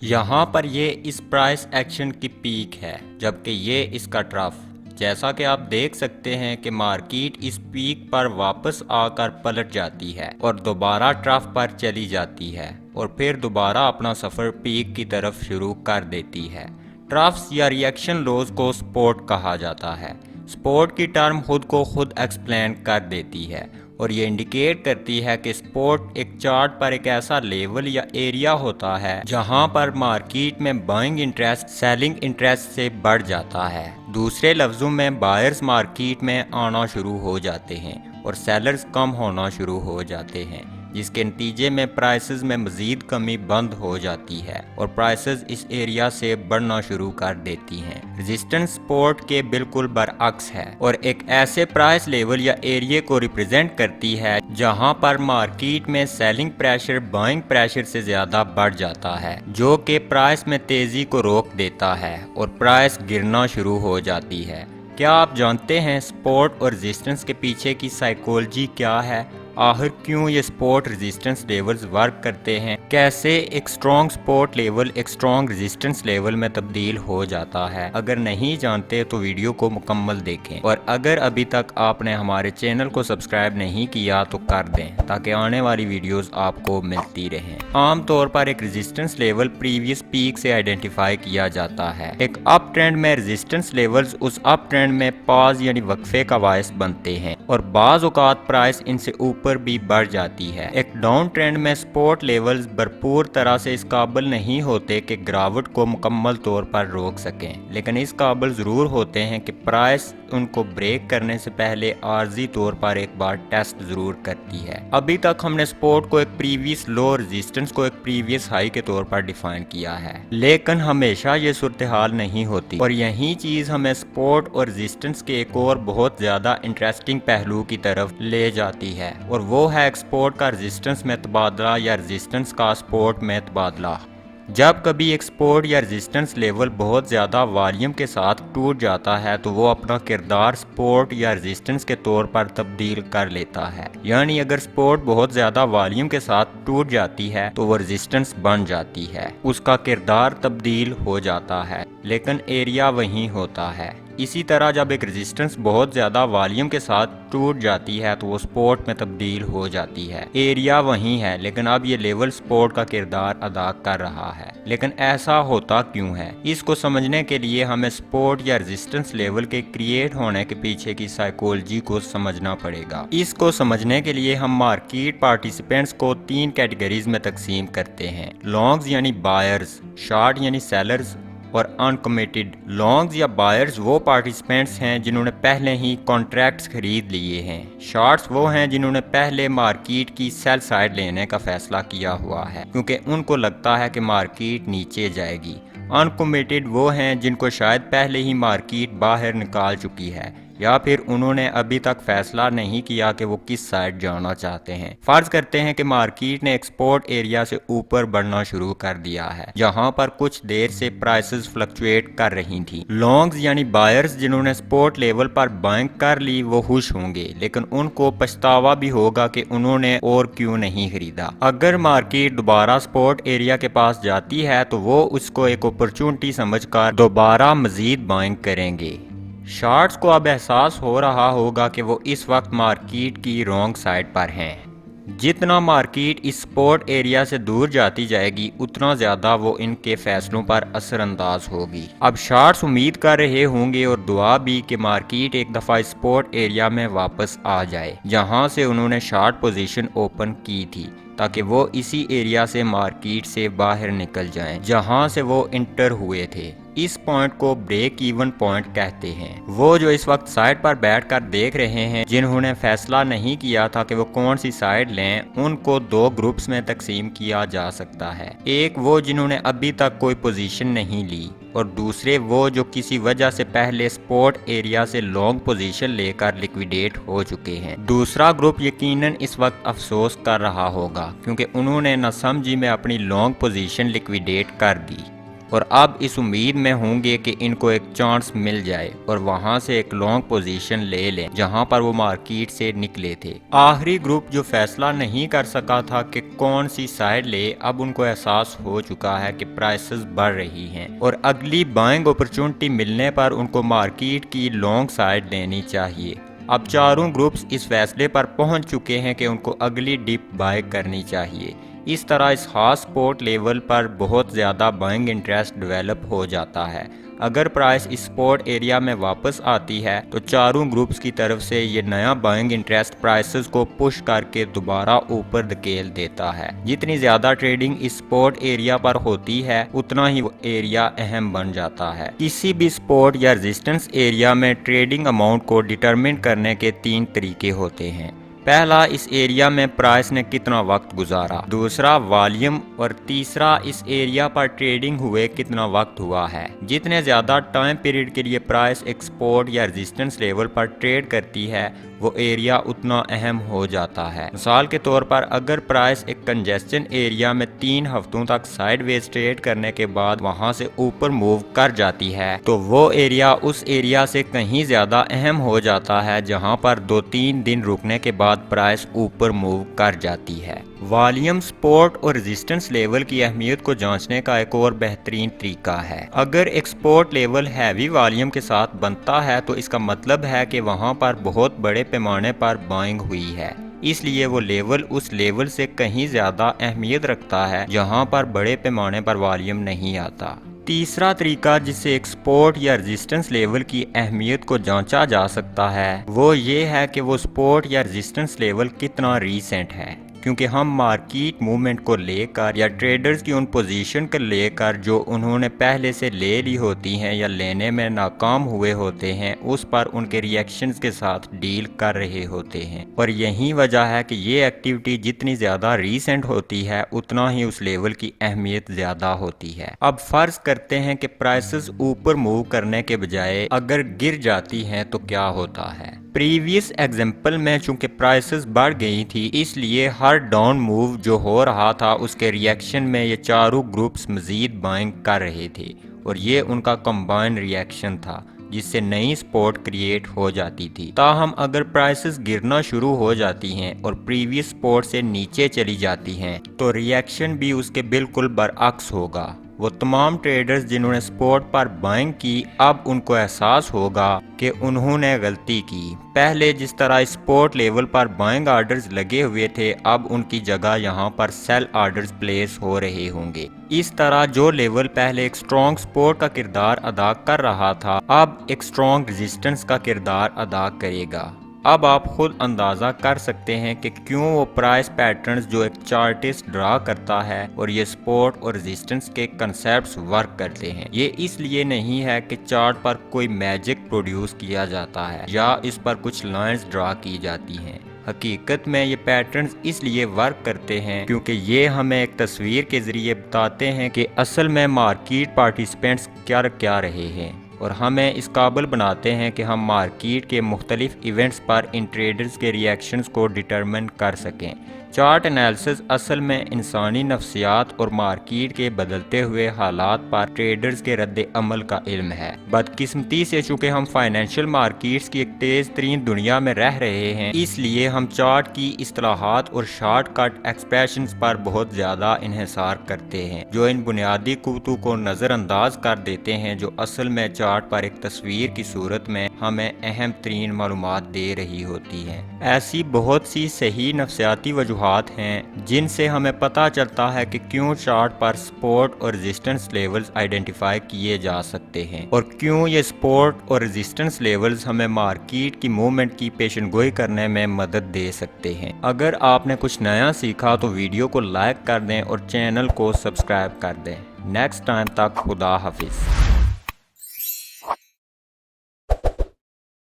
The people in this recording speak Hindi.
यहाँ पर ये इस प्राइस एक्शन की पीक है, जबकि ये इसका ट्रफ। जैसा कि आप देख सकते हैं कि मार्केट इस पीक पर वापस आकर पलट जाती है और दोबारा ट्रफ पर चली जाती है और फिर दोबारा अपना सफ़र पीक की तरफ शुरू कर देती है। ट्रफ्स या रिएक्शन लोज को सपोर्ट कहा जाता है। सपोर्ट की टर्म खुद को खुद एक्सप्लेन कर देती है और ये इंडिकेट करती है कि सपोर्ट एक चार्ट पर एक ऐसा लेवल या एरिया होता है जहां पर मार्केट में बाइंग इंटरेस्ट सेलिंग इंटरेस्ट से बढ़ जाता है। दूसरे लफ्जों में बायर्स मार्केट में आना शुरू हो जाते हैं और सेलर्स कम होना शुरू हो जाते हैं, जिसके नतीजे में प्राइसेस में मजीद कमी बंद हो जाती है और प्राइसेस इस एरिया से बढ़ना शुरू कर देती हैं। रेजिस्टेंस सपोर्ट के बिल्कुल बरअक्स है और एक ऐसे प्राइस लेवल या एरिया को रिप्रेजेंट करती है जहां पर मार्केट में सेलिंग प्रेशर बाइंग प्रेशर से ज्यादा बढ़ जाता है, जो कि प्राइस में तेजी को रोक देता है और प्राइस गिरना शुरू हो जाती है। क्या आप जानते हैं सपोर्ट और रेजिस्टेंस के पीछे की साइकोलॉजी क्या है? आखिर क्यों ये सपोर्ट रेजिस्टेंस लेवल्स वर्क करते हैं? कैसे एक स्ट्रॉन्ग सपोर्ट लेवल एक स्ट्रॉन्ग रेजिस्टेंस लेवल में तब्दील हो जाता है? अगर नहीं जानते तो वीडियो को मुकम्मल देखें और अगर अभी तक आपने हमारे चैनल को सब्सक्राइब नहीं किया तो कर दें ताकि आने वाली वीडियोस आपको मिलती रहें। आमतौर पर एक रेजिस्टेंस लेवल प्रीवियस पीक से आइडेंटिफाई किया जाता है। एक अप ट्रेंड में रेजिस्टेंस लेवल्स उस अप ट्रेंड में पॉज यानी वक्फे का बायस बनते हैं और बाज औकात प्राइस इनसे ऊपर भी बढ़ जाती है। एक डाउन ट्रेंड में सपोर्ट लेवल्स भरपूर तरह से इस काबिल नहीं होते कि गिरावट को मुकम्मल तौर पर रोक सकें, लेकिन इस काबिल जरूर होते हैं कि प्राइस उनको ब्रेक करने से पहले आर्जी तौर पर एक बार टेस्ट जरूर करती है। अभी तक हमने सपोर्ट को एक प्रीवियस लो, रेजिस्टेंस को एक प्रीवियस हाई के तौर पर डिफाइन किया है, लेकिन हमेशा ये सूरत हाल नहीं होती और यही चीज हमें सपोर्ट और रेजिस्टेंस के एक और बहुत ज्यादा इंटरेस्टिंग पहलू की तरफ ले जाती है और वो है एक्सपोर्ट का रेजिस्टेंस में तबादला या रेजिस्टेंस का सपोर्ट में तबादला। जब कभी एक सपोर्ट या रेजिस्टेंस लेवल बहुत ज़्यादा वॉल्यूम के साथ टूट जाता है तो वो अपना किरदार सपोर्ट या रेजिस्टेंस के तौर पर तब्दील कर लेता है। यानी अगर सपोर्ट बहुत ज़्यादा वॉल्यूम के साथ टूट जाती है तो वो रेजिस्टेंस बन जाती है, उसका किरदार तब्दील हो जाता है, लेकिन एरिया वही होता है। इसी तरह जब एक रेजिस्टेंस बहुत ज़्यादा वॉल्यूम के साथ टूट जाती है तो वो सपोर्ट में तब्दील हो जाती है। एरिया वही है, लेकिन अब ये लेवल सपोर्ट का किरदार अदा कर रहा है। लेकिन ऐसा होता क्यों है? इसको समझने के लिए हमें सपोर्ट या रेजिस्टेंस लेवल के क्रिएट होने के पीछे की साइकोलॉजी को समझना पड़ेगा। इसको समझने के लिए हम मार्केट पार्टिसिपेंट्स को 3 कैटेगरीज में तकसीम करते हैं। लॉन्ग्स यानी बायर्स, शॉर्ट यानी सेलर्स और अनकमिटेड। लॉन्ग्स या बायर्स वो पार्टिसिपेंट्स हैं जिन्होंने पहले ही कॉन्ट्रैक्ट्स खरीद लिए हैं। शॉर्ट्स वो हैं जिन्होंने पहले मार्केट की सेल साइड लेने का फैसला किया हुआ है क्योंकि उनको लगता है कि मार्केट नीचे जाएगी। अनकमिटेड वो हैं जिनको शायद पहले ही मार्केट बाहर निकाल चुकी है या फिर उन्होंने अभी तक फैसला नहीं किया कि वो किस साइड जाना चाहते हैं। फर्ज करते हैं कि मार्केट ने एक्सपोर्ट एरिया से ऊपर बढ़ना शुरू कर दिया है, जहां पर कुछ देर से प्राइसेस फ्लक्चुएट कर रही थी। लॉन्ग्स यानी बायर्स जिन्होंने सपोर्ट लेवल पर बाइंग कर ली वो खुश होंगे, लेकिन उनको पछतावा भी होगा कि उन्होंने और क्यों नहीं खरीदा। अगर मार्केट दोबारा सपोर्ट एरिया के पास जाती है तो वो उसको एक अपॉर्चुनिटी समझकर दोबारा मजीद बाइंग करेंगे। शॉर्ट्स को अब एहसास हो रहा होगा कि वो इस वक्त मार्केट की रॉन्ग साइड पर हैं। जितना मार्केट इस सपोर्ट एरिया से दूर जाती जाएगी उतना ज़्यादा वो इनके फैसलों पर असरअंदाज होगी। अब शॉर्ट्स उम्मीद कर रहे होंगे और दुआ भी कि मार्केट एक दफ़ा सपोर्ट एरिया में वापस आ जाए जहां से उन्होंने शॉर्ट पोजीशन ओपन की थी, ताकि वो इसी एरिया से मार्केट से बाहर निकल जाएं जहां से वो इंटर हुए थे। इस पॉइंट को ब्रेक इवन पॉइंट कहते हैं। वो जो इस वक्त साइड पर बैठकर देख रहे हैं, जिन्होंने फैसला नहीं किया था कि वो कौन सी साइड लें, उनको 2 ग्रुप्स में तकसीम किया जा सकता है। एक वो जिन्होंने अभी तक कोई पोजीशन नहीं ली और दूसरे वो जो किसी वजह से पहले सपोर्ट एरिया से लॉन्ग पोजीशन लेकर लिक्विडेट हो चुके हैं। दूसरा ग्रुप यकीनन इस वक्त अफसोस कर रहा होगा क्योंकि उन्होंने नासमझी में अपनी लॉन्ग पोजीशन लिक्विडेट कर दी। और अब इस उम्मीद में होंगे कि इनको एक चांस मिल जाए और वहां से एक लॉन्ग पोजीशन ले लें जहां पर वो मार्केट से निकले थे। आखिरी ग्रुप जो फैसला नहीं कर सका था कि कौन सी साइड ले, अब उनको एहसास हो चुका है कि प्राइसेस बढ़ रही हैं और अगली बाइंग अपॉर्चुनिटी मिलने पर उनको मार्केट की लॉन्ग साइड लेनी चाहिए। अब चारों ग्रुप्स इस फैसले पर पहुंच चुके हैं कि उनको अगली डिप बाय करनी चाहिए। इस तरह इस खास स्पोर्ट लेवल पर बहुत ज़्यादा बाइंग इंटरेस्ट डेवलप हो जाता है। अगर प्राइस इस सपोर्ट एरिया में वापस आती है तो चारों ग्रुप्स की तरफ से ये नया बाइंग इंटरेस्ट प्राइसेस को पुश करके दोबारा ऊपर धकेल देता है। जितनी ज़्यादा ट्रेडिंग इस सपोर्ट एरिया पर होती है उतना ही वो एरिया अहम बन जाता है। किसी भी सपोर्ट या रेजिस्टेंस एरिया में ट्रेडिंग अमाउंट को डिटरमिन करने के 3 तरीके होते हैं। पहला, इस एरिया में प्राइस ने कितना वक्त गुजारा, दूसरा वॉल्यूम और तीसरा इस एरिया पर ट्रेडिंग हुए कितना वक्त हुआ है। जितने ज़्यादा टाइम पीरियड के लिए प्राइस एक सपोर्ट या रेजिस्टेंस लेवल पर ट्रेड करती है वो एरिया उतना अहम हो जाता है। मिसाल के तौर पर अगर प्राइस एक कंजेस्शन एरिया में 3 हफ्तों तक साइडवेज ट्रेड करने के बाद वहां से ऊपर मूव कर जाती है तो वो एरिया उस एरिया से कहीं ज़्यादा अहम हो जाता है जहां पर 2-3 दिन रुकने के बाद प्राइस ऊपर मूव कर जाती है। वॉल्यूम, सपोर्ट और रेजिस्टेंस लेवल की अहमियत को जांचने का एक और बेहतरीन तरीका है। अगर एक सपोर्ट लेवल हैवी वॉल्यूम के साथ बनता है तो इसका मतलब है कि वहां पर बहुत बड़े पैमाने पर बाइंग हुई है, इसलिए वो लेवल उस लेवल से कहीं ज़्यादा अहमियत रखता है जहां पर बड़े पैमाने पर वॉल्यूम नहीं आता। तीसरा तरीका जिससे एक सपोर्ट या रेजिस्टेंस लेवल की अहमियत को जांचा जा सकता है वो ये है कि वो सपोर्ट या रेजिस्टेंस लेवल कितना रीसेंट है, क्योंकि हम मार्केट मूवमेंट को लेकर या ट्रेडर्स की उन पोजीशन को लेकर जो उन्होंने पहले से ले ली होती हैं या लेने में नाकाम हुए होते हैं उस पर उनके रिएक्शंस के साथ डील कर रहे होते हैं। और यही वजह है कि ये एक्टिविटी जितनी ज़्यादा रीसेंट होती है उतना ही उस लेवल की अहमियत ज़्यादा होती है। अब फर्ज करते हैं कि प्राइसेस ऊपर मूव करने के बजाय अगर गिर जाती हैं तो क्या होता है। प्रीवियस एग्जाम्पल में चूंकि प्राइसेस बढ़ गई थी इसलिए हर डाउन मूव जो हो रहा था उसके रिएक्शन में ये चारों ग्रुप्स मजीद बाइंग कर रहे थे और ये उनका कंबाइन रिएक्शन था जिससे नई सपोर्ट क्रिएट हो जाती थी। ताहम अगर प्राइसेस गिरना शुरू हो जाती हैं और प्रीवियस सपोर्ट से नीचे चली जाती हैं तो रिएक्शन भी उसके बिल्कुल बरअक्स होगा। वो तमाम ट्रेडर्स जिन्होंने सपोर्ट पर बाइंग की अब उनको एहसास होगा कि उन्होंने गलती की। पहले जिस तरह सपोर्ट लेवल पर बाइंग आर्डर्स लगे हुए थे अब उनकी जगह यहाँ पर सेल आर्डर्स प्लेस हो रहे होंगे। इस तरह जो लेवल पहले एक स्ट्रॉन्ग सपोर्ट का किरदार अदा कर रहा था अब एक स्ट्रॉन्ग रेजिस्टेंस का किरदार अदा करेगा। अब आप खुद अंदाज़ा कर सकते हैं कि क्यों वो प्राइस पैटर्न्स जो एक चार्टिस्ट ड्रा करता है और ये सपोर्ट और रेजिस्टेंस के कंसेप्ट्स वर्क करते हैं। ये इसलिए नहीं है कि चार्ट पर कोई मैजिक प्रोड्यूस किया जाता है या इस पर कुछ लाइंस ड्रा की जाती हैं। हकीकत में ये पैटर्न्स इसलिए वर्क करते हैं क्योंकि ये हमें एक तस्वीर के ज़रिए बताते हैं कि असल में मार्केट पार्टिसिपेंट्स क्या रहे हैं और हमें इस काबिल बनाते हैं कि हम मार्केट के मुख्तलिफ इवेंट्स पर इन ट्रेडर्स के रिएक्शंस को डिटरमिन कर सकें। चार्ट एनालिसिस असल में इंसानी नफ्सियात और मार्केट के बदलते हुए हालात पर ट्रेडर्स के रद्द अमल का इल्म है। बदकिस्मती से चूँकि हम फाइनेंशियल मार्केट्स की एक तेज़ तरीन दुनिया में रह रहे हैं इसलिए हम चार्ट की इस्तिलाहात और शॉर्टकट एक्सप्रेशंस पर बहुत ज़्यादा इन्हिसार करते हैं जो इन बुनियादी कुतू को नज़रअंदाज कर देते हैं जो असल में चार्ट पर एक तस्वीर की सूरत में हमें अहम तरीन मालूमात दे रही होती हैं। ऐसी बहुत सी सही नफ्सियाती वजूहात हैं जिनसे हमें पता चलता है कि क्यों चार्ट पर सपोर्ट और रेजिस्टेंस लेवल्स आइडेंटिफाई किए जा सकते हैं और क्यों ये सपोर्ट और रेजिस्टेंस लेवल्स हमें मार्केट की मूवमेंट की पेशनगोई करने में मदद दे सकते हैं। अगर आपने कुछ नया सीखा तो वीडियो को लाइक कर दें और चैनल को सब्सक्राइब कर दें। नेक्स्ट टाइम तक खुदा हाफिज।